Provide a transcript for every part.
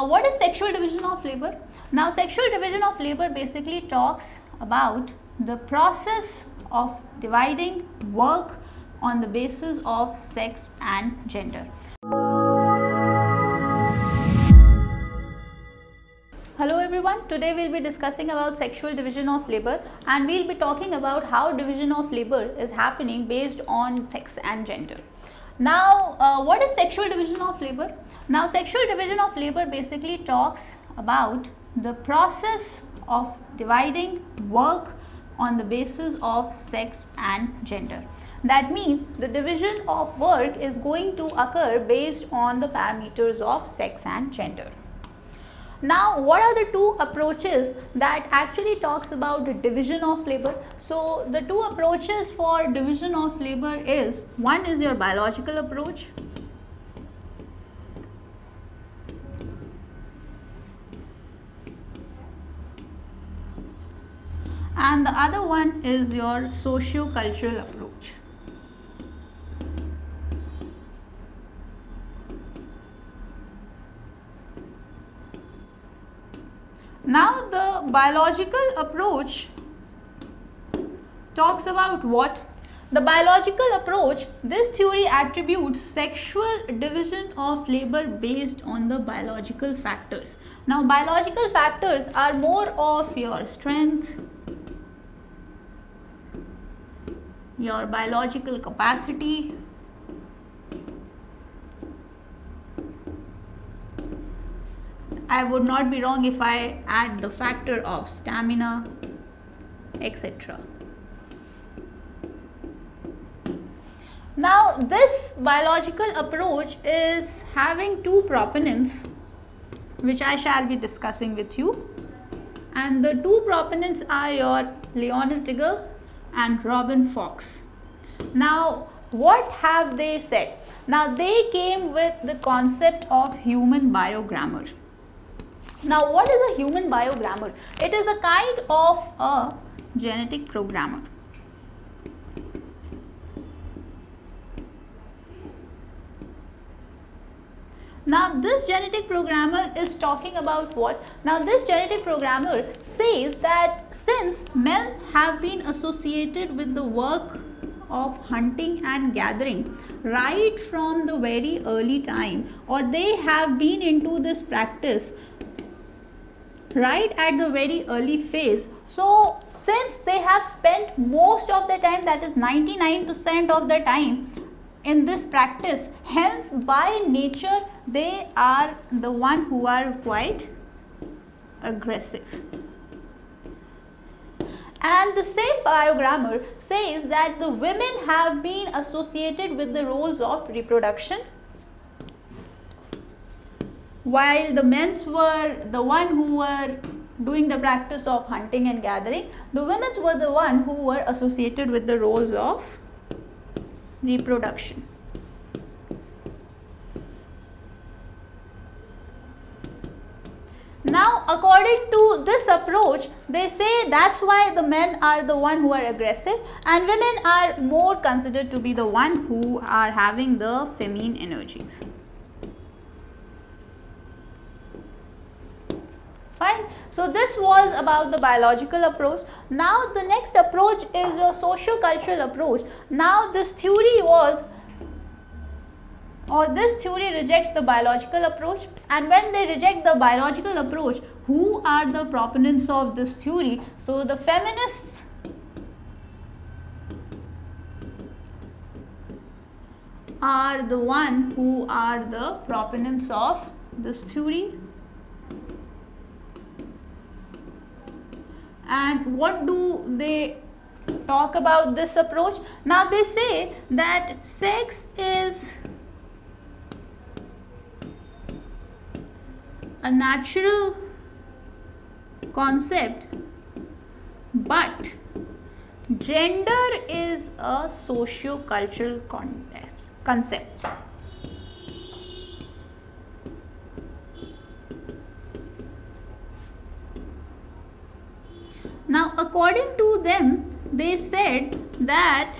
what is sexual division of labor? Now, sexual division of labor basically talks about the process of dividing work on the basis of sex and gender. Hello everyone, today we will be discussing about sexual division of labor, and we will be talking about how division of labor is happening based on sex and gender. Now, what is sexual division of labor? Now, sexual division of labor basically talks about the process of dividing work on the basis of sex and gender. That means the division of work is going to occur based on the parameters of sex and gender. Now, what are the two approaches that actually talks about the division of labor? So, the two approaches for division of labor is, one is your biological approach, and the other one is your socio-cultural approach. Now, the biological approach talks about what? The biological approach, this theory attributes sexual division of labor based on the biological factors. Now, biological factors are more of your strength, your biological capacity, I would not be wrong if I add the factor of stamina, etc. Now, this biological approach is having two proponents, which I shall be discussing with you, and the two proponents are your Leonard Tigger and Robin Fox. Now, what have they said? Now, they came with the concept of human biogrammar. Now, what is a human biogrammar? It is a kind of a genetic programmer. Now, this genetic programmer is talking about what? Now, this genetic programmer says that since men have been associated with the work of hunting and gathering right from the very early time, or they have been into this practice right at the very early phase. So, since they have spent most of the time, that is 99% of the time in this practice, hence by nature they are the one who are quite aggressive. And the same biogrammer says that the women have been associated with the roles of reproduction, while the men were the one who were doing the practice of hunting and gathering. The women were the one who were associated with the roles of reproduction. Now, according to this approach, they say that's why the men are the one who are aggressive and women are more considered to be the one who are having the feminine energies. Fine. So, this was about the biological approach. Now, the next approach is a socio-cultural approach. Now, this theory rejects the biological approach, and when they reject the biological approach, who are the proponents of this theory? So, the feminists are the one who are the proponents of this theory. And what do they talk about this approach? Now, they say that sex is a natural concept, but gender is a socio-cultural concept. Now, according to them, they said that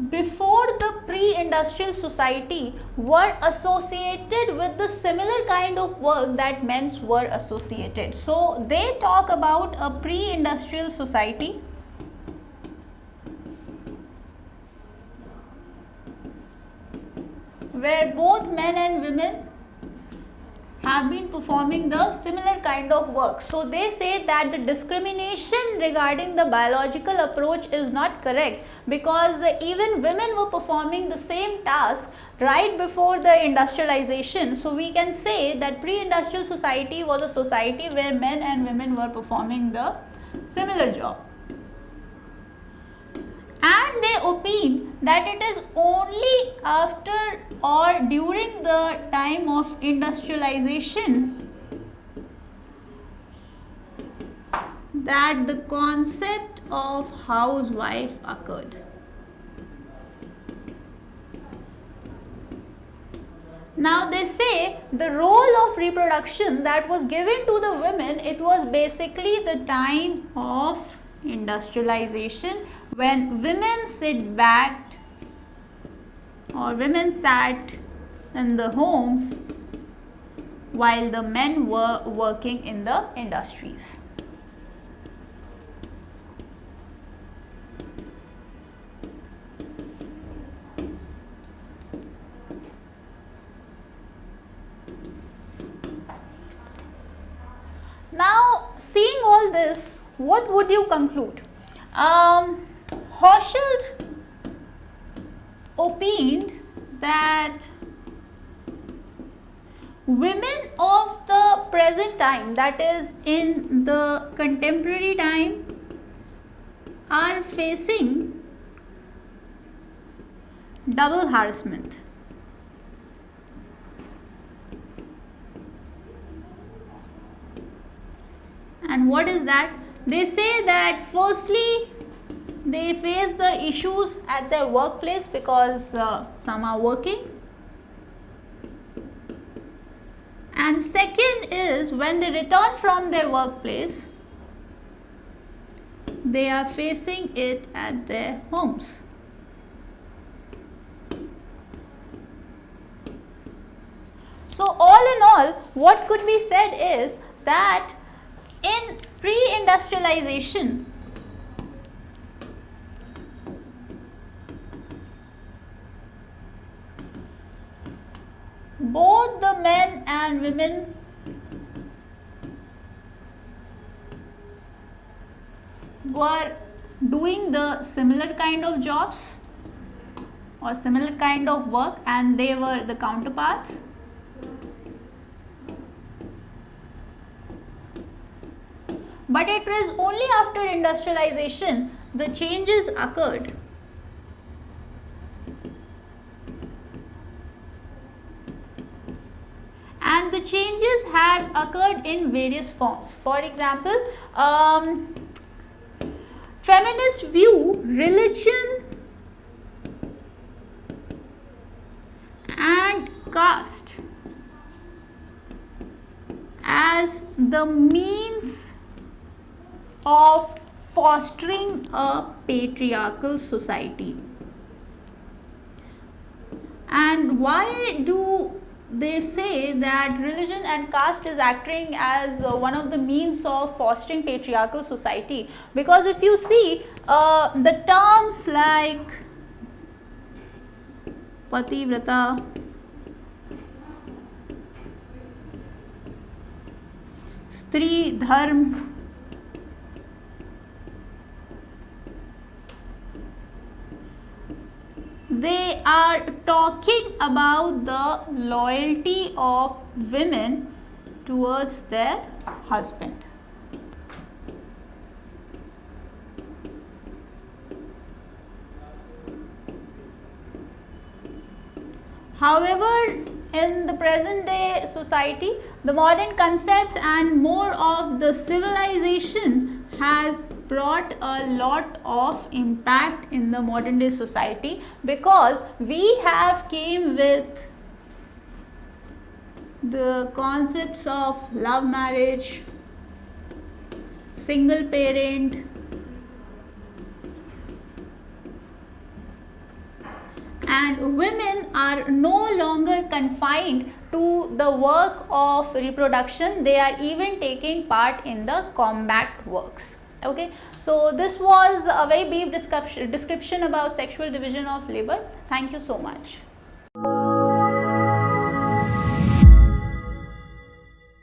before the pre-industrial society were associated with the similar kind of work that men were associated. So they talk about a pre-industrial society where both men and women have been performing the similar kind of work. So they say that the discrimination regarding the biological approach is not correct, because even women were performing the same task right before the industrialization. So we can say that pre-industrial society was a society where men and women were performing the similar job. And they opine that it is only after or during the time of industrialization that the concept of housewife occurred. Now they say the role of reproduction that was given to the women, it was basically the time of industrialization, when women sat in the homes while the men were working in the industries. Now, seeing all this, what would you conclude? Hochschild opined that women of the present time, that is in the contemporary time, are facing double harassment. And what is that? They say that firstly, they face the issues at their workplace because some are working. And second is, when they return from their workplace, they are facing it at their homes. So all in all, what could be said is that in pre-industrialization, both the men and women were doing the similar kind of jobs or similar kind of work, and they were the counterparts. But it was only after industrialization the changes occurred. And the changes had occurred in various forms. For example, feminists view religion and caste as the means of fostering a patriarchal society. And why do they say that religion and caste is acting as one of the means of fostering patriarchal society? Because if you see the terms like pativrata, stri dharm, they are talking about the loyalty of women towards their husband. However, in the present day society, the modern concepts and more of the civilization has brought a lot of impact in the modern day society, because we have came with the concepts of love marriage, single parent, and women are no longer confined to the work of reproduction, they are even taking part in the combat works. Okay, so this was a very brief description about sexual division of labor. Thank you so much.